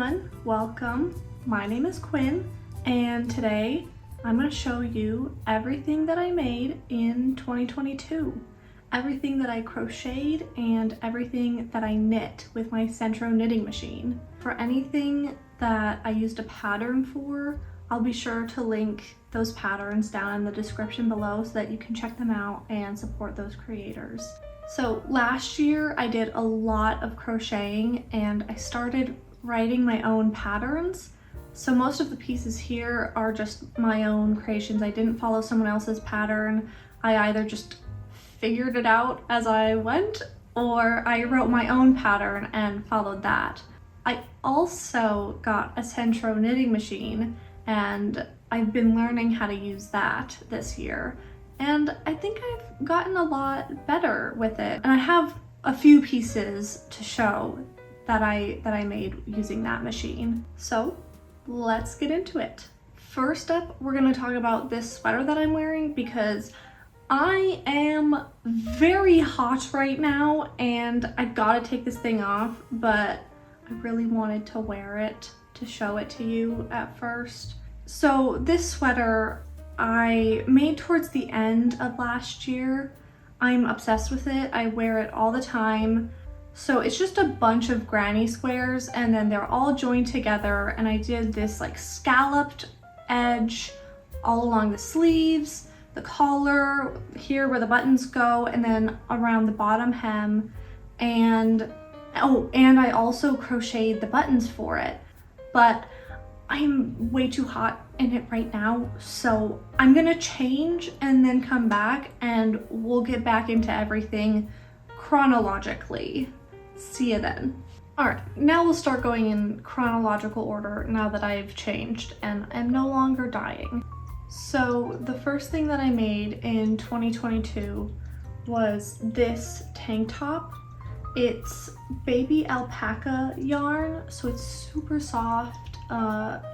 everyone, welcome. My name is Quinn and today I'm going to show you everything that I made in 2022. Everything that I crocheted and everything that I knit with my Centro knitting machine. For anything that I used a pattern for, I'll be sure to link those patterns down in the description below so that you can check them out and support those creators. So last year I did a lot of crocheting and I started writing my own patterns. So most of the pieces here are just my own creations. I didn't follow someone else's pattern. I either just figured it out as I went or I wrote my own pattern and followed that. I also got a Centro knitting machine and I've been learning how to use that this year. And I think I've gotten a lot better with it. And I have a few pieces to show that I made using that machine. So let's get into it. First up, we're gonna talk about this sweater that I'm wearing because I am very hot right now and I gotta take this thing off, but I really wanted to wear it to show it to you at first. So this sweater I made towards the end of last year. I'm obsessed with it. I wear it all the time. So it's just a bunch of granny squares and then they're all joined together, and I did this like scalloped edge all along the sleeves, the collar, here where the buttons go, and then around the bottom hem. And I also crocheted the buttons for it, but I'm way too hot in it right now, so I'm gonna change and then come back and we'll get back into everything chronologically. See you then. Alright, now we'll start going in chronological order now that I've changed and I'm no longer dying. So the first thing that I made in 2022 was this tank top. It's baby alpaca yarn, so it's super soft,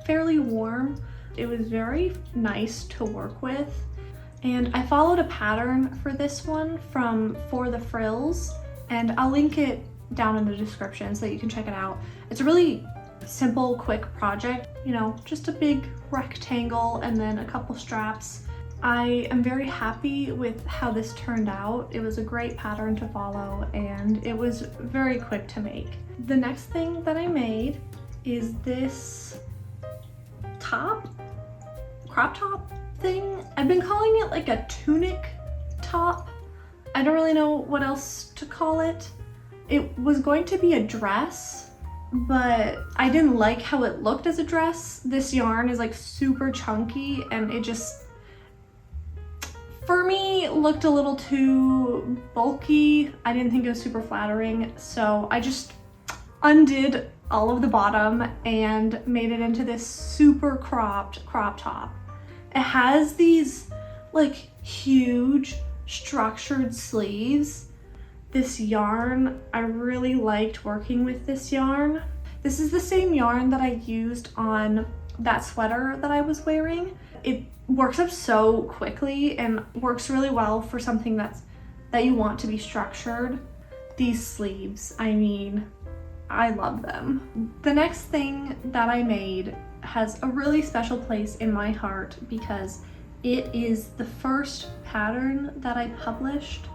fairly warm. It was very nice to work with. And I followed a pattern for this one from For the Frills, and I'll link it down in the description so that you can check it out. It's a really simple, quick project, you know, just a big rectangle and then a couple straps. I am very happy with how this turned out. It was a great pattern to follow and it was very quick to make. The next thing that I made is this top, crop top thing. I've been calling it like a tunic top. I don't really know what else to call it. It was going to be a dress, but I didn't like how it looked as a dress. This yarn is like super chunky and it just, for me, looked a little too bulky. I didn't think it was super flattering, so I just undid all of the bottom and made it into this super cropped crop top. It has these like huge structured sleeves. This yarn, I really liked working with this yarn. This is the same yarn that I used on that sweater that I was wearing. It works up so quickly and works really well for something that you want to be structured. These sleeves, I mean, I love them. The next thing that I made has a really special place in my heart because it is the first pattern that I published,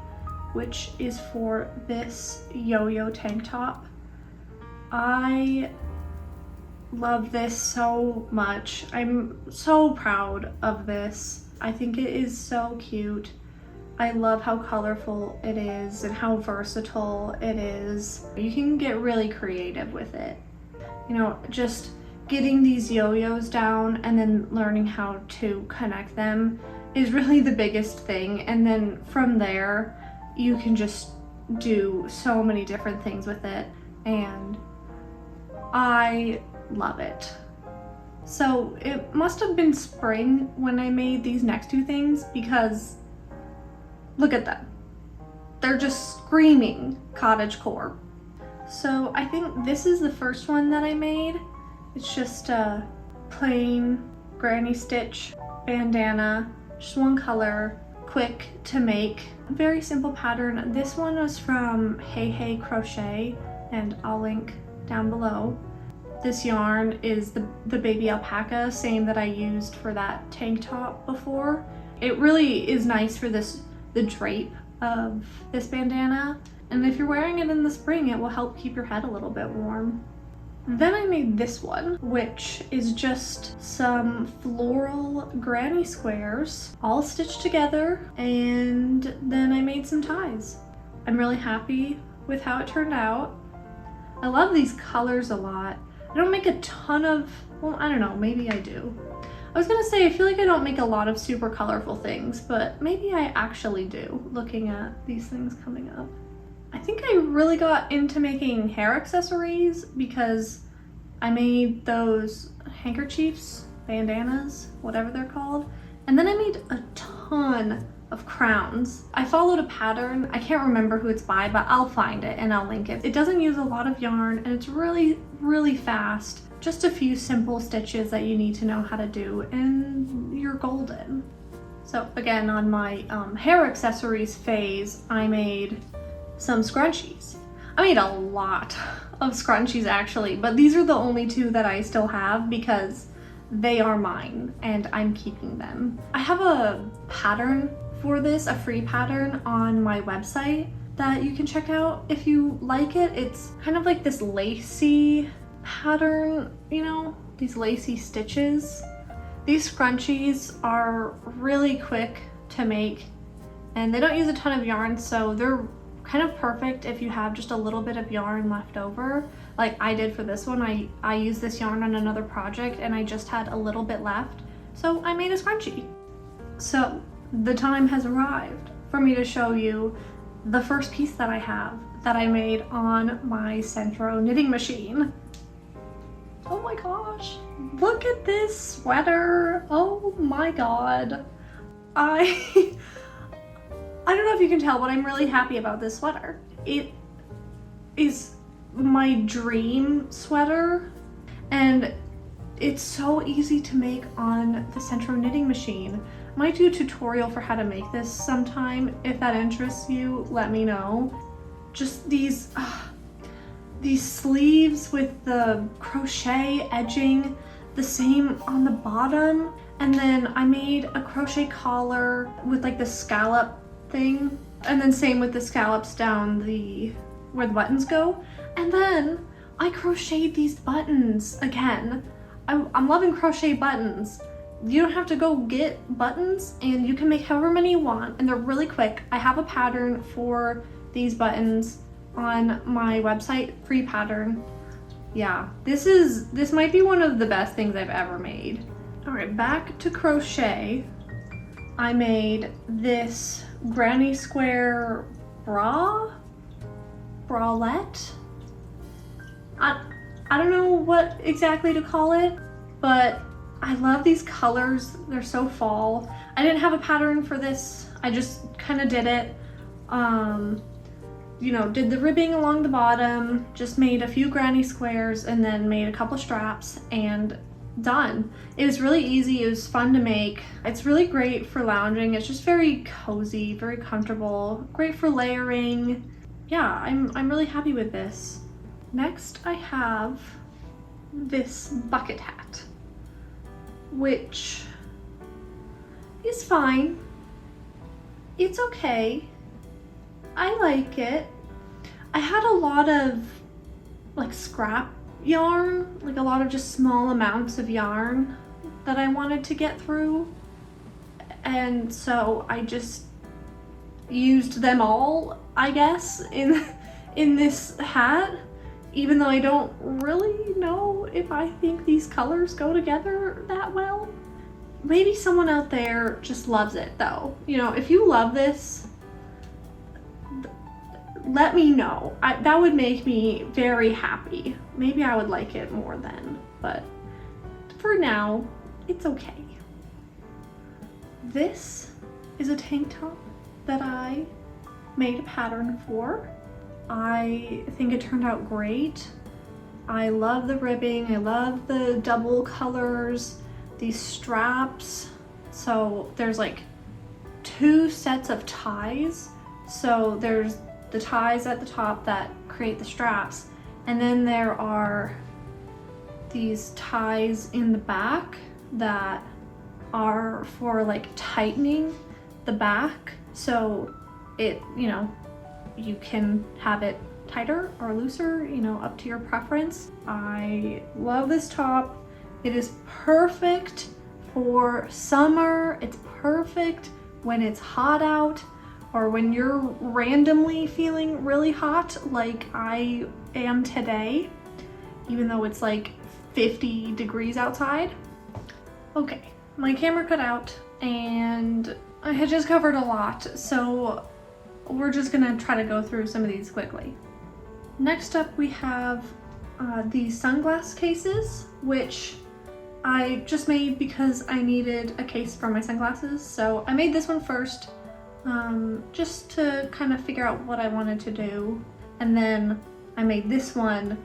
which is for this yo-yo tank top. I love this so much. I'm so proud of this. I think it is so cute. I love how colorful it is and how versatile it is. You can get really creative with it. You know, just getting these yo-yos down and then learning how to connect them is really the biggest thing. And then from there, you can just do so many different things with it. And I love it. So it must have been spring when I made these next two things because look at them. They're just screaming cottagecore. So I think this is the first one that I made. It's just a plain granny stitch bandana, just one color, quick to make, very simple pattern. This one was from Hey Crochet and I'll link down below. This yarn is the baby alpaca, same that I used for that tank top before. It really is nice for the drape of this bandana. And if you're wearing it in the spring, it will help keep your head a little bit warm. Then I made this one, which is just some floral granny squares all stitched together, and then I made some ties. I'm really happy with how it turned out. I love these colors a lot. I don't make a ton of, well, I don't know, maybe I do. I was gonna say, I feel like I don't make a lot of super colorful things, but maybe I actually do, looking at these things coming up. I think I really got into making hair accessories because I made those handkerchiefs, bandanas, whatever they're called, and then I made a ton of crowns. I followed a pattern. I can't remember who it's by, but I'll find it and I'll link it. It doesn't use a lot of yarn and it's really, really fast. Just a few simple stitches that you need to know how to do and you're golden. So again, on my hair accessories phase, I made some scrunchies. I made a lot of scrunchies actually, but these are the only two that I still have because they are mine and I'm keeping them. I have a pattern for this, a free pattern on my website that you can check out if you like it. It's kind of like this lacy pattern, you know, these lacy stitches. These scrunchies are really quick to make and they don't use a ton of yarn, so they're kind of perfect if you have just a little bit of yarn left over, like I did for this one. I used this yarn on another project and I just had a little bit left, so I made a scrunchie. So the time has arrived for me to show you the first piece that I have that I made on my Centro knitting machine. Oh my gosh, look at this sweater. Oh my god. I don't know if you can tell, but I'm really happy about this sweater. It is my dream sweater and it's so easy to make on the Centro knitting machine. I might do a tutorial for how to make this sometime. If that interests you, let me know. Just these sleeves with the crochet edging, the same on the bottom. And then I made a crochet collar with like the scallop thing, and then same with the scallops down where the buttons go. And then I crocheted these buttons again. I'm loving crochet buttons. You don't have to go get buttons and you can make however many you want and they're really quick. I have a pattern for these buttons on my website, free pattern. Yeah, this might be one of the best things I've ever made. All right, back to crochet. I made this granny square bralette. I don't know what exactly to call it, but I love these colors. They're so fall. I didn't have a pattern for this. I just kind of did it. You know, did the ribbing along the bottom, just made a few granny squares and then made a couple straps and done. It was really easy. It was fun to make. It's really great for lounging. It's just very cozy, very comfortable, great for layering. Yeah, I'm really happy with this. Next, I have this bucket hat, which is fine. It's okay. I like it. I had a lot of like scrap yarn, like a lot of just small amounts of yarn that I wanted to get through, and so I just used them all, I guess, in this hat, even though I don't really know if I think these colors go together that well. Maybe someone out there just loves it though. You know, if you love this, let me know. That would make me very happy. Maybe I would like it more then, but for now, it's okay. This is a tank top that I made a pattern for. I think it turned out great. I love the ribbing. I love the double colors, these straps. So there's like 2 sets of ties. So there's the ties at the top that create the straps, and then there are these ties in the back that are for like tightening the back, so it, you know, you can have it tighter or looser, you know, up to your preference. I love this top. It is perfect for summer. It's perfect when it's hot out or when you're randomly feeling really hot like I am today, even though it's like 50 degrees outside. Okay, my camera cut out and I had just covered a lot, so we're just gonna try to go through some of these quickly. Next up we have these sunglass cases, which I just made because I needed a case for my sunglasses. So I made this one first, just to kind of figure out what I wanted to do. And then I made this one,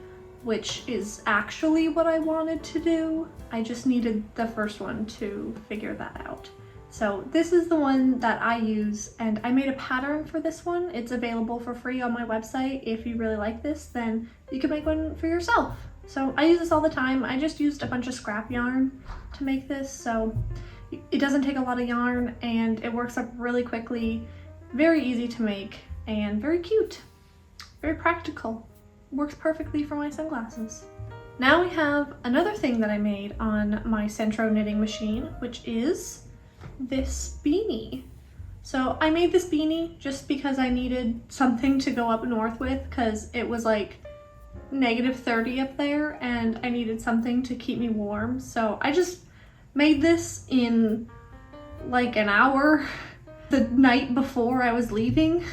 which is actually what I wanted to do. I just needed the first one to figure that out. So this is the one that I use, and I made a pattern for this one. It's available for free on my website. If you really like this, then you can make one for yourself. So I use this all the time. I just used a bunch of scrap yarn to make this, so it doesn't take a lot of yarn and it works up really quickly, very easy to make, and very cute, very practical. Works perfectly for my sunglasses. Now we have another thing that I made on my Centro knitting machine, which is this beanie. So I made this beanie just because I needed something to go up north with, because it was like -30 up there and I needed something to keep me warm. So I just made this in like an hour the night before I was leaving,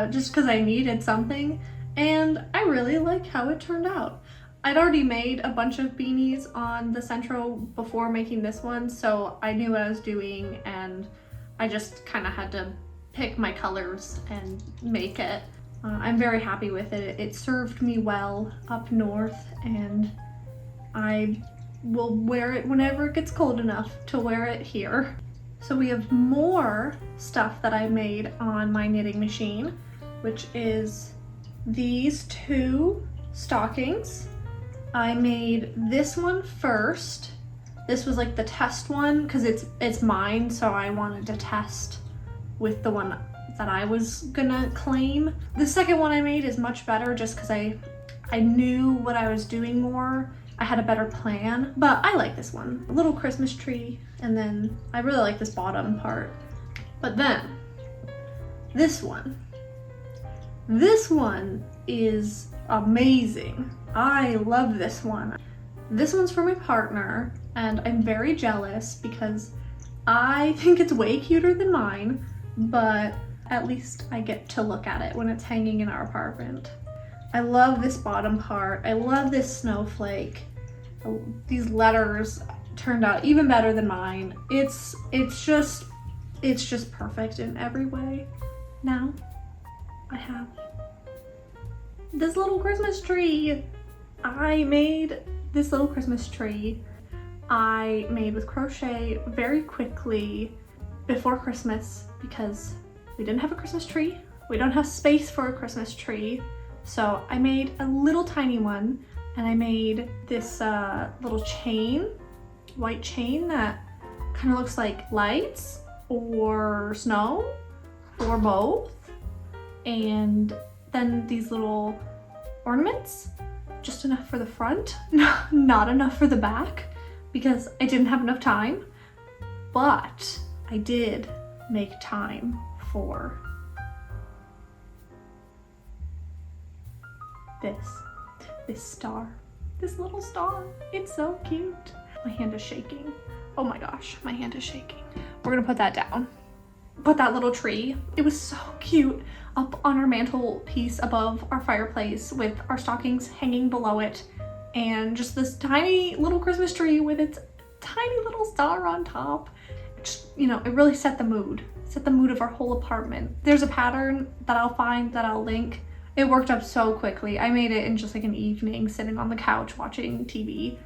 just because I needed something, and I really like how it turned out. I'd already made a bunch of beanies on the Centro before making this one, so I knew what I was doing, and I just kind of had to pick my colors and make it. I'm very happy with it. It served me well up north, and I will wear it whenever it gets cold enough to wear it here. So we have more stuff that I made on my knitting machine, which is these two stockings. I made this one first. This was like the test one because it's mine, so I wanted to test with the one that I was gonna claim. The second one I made is much better just because I knew what I was doing more. I had a better plan, but I like this one. A little Christmas tree, and then I really like this bottom part. But then this one is amazing. I love this one. This one's for my partner, and I'm very jealous because I think it's way cuter than mine, but at least I get to look at it when it's hanging in our apartment. I love this bottom part. I love this snowflake. These letters turned out even better than mine. It's just perfect in every way. Now I have this little Christmas tree. I made this little Christmas tree. I made with crochet very quickly before Christmas because we didn't have a Christmas tree. We don't have space for a Christmas tree. So I made a little tiny one, and I made this little chain, white chain that kind of looks like lights or snow or both. And then these little ornaments, just enough for the front, not enough for the back because I didn't have enough time, but I did make time for this star, this little star. It's so cute. My hand is shaking. Oh my gosh, my hand is shaking. We're gonna put that down. Put that little tree. It was so cute up on our mantelpiece above our fireplace with our stockings hanging below it, and just this tiny little Christmas tree with its tiny little star on top. Just, you know, it really set the mood of our whole apartment. There's a pattern that I'll find that I'll link. It worked up so quickly. I made it in just like an evening sitting on the couch watching TV,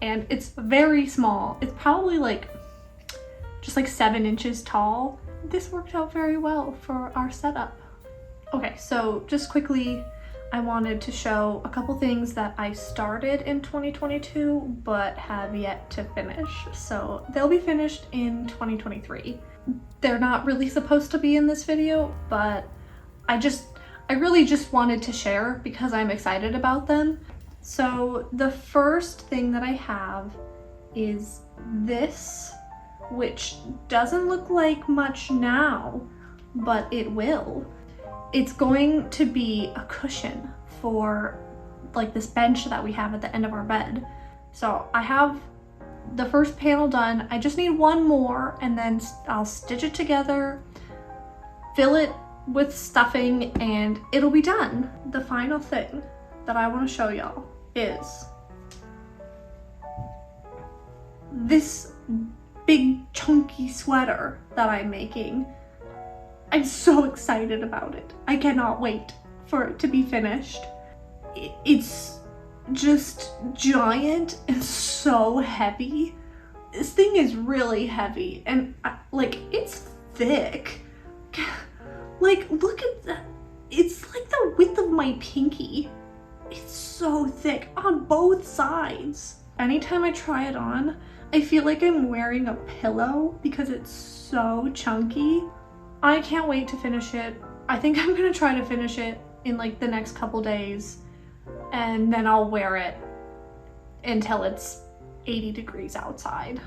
and it's very small. It's probably like just like 7 inches tall. This worked out very well for our setup. Okay, so just quickly, I wanted to show a couple things that I started in 2022 but have yet to finish. So they'll be finished in 2023. They're not really supposed to be in this video, but I really just wanted to share because I'm excited about them. So the first thing that I have is this, which doesn't look like much now, but it will. It's going to be a cushion for like this bench that we have at the end of our bed. So I have the first panel done. I just need one more and then I'll stitch it together, fill it with stuffing, and it'll be done. The final thing that I want to show y'all is this big chunky sweater that I'm making. I'm so excited about it. I cannot wait for it to be finished. It's just giant and so heavy. This thing is really heavy and like it's thick. Like look at that. It's like the width of my pinky. It's so thick on both sides. Anytime I try it on, I feel like I'm wearing a pillow because it's so chunky. I can't wait to finish it. I think I'm gonna try to finish it in like the next couple days, and then I'll wear it until it's 80 degrees outside.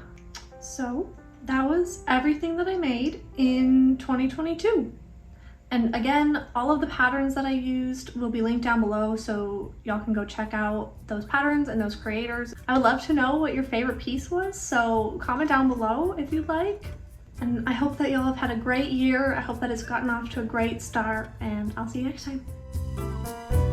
So that was everything that I made in 2022. And again, all of the patterns that I used will be linked down below, so y'all can go check out those patterns and those creators. I would love to know what your favorite piece was, so comment down below if you'd like. And I hope that y'all have had a great year. I hope that it's gotten off to a great start, and I'll see you next time.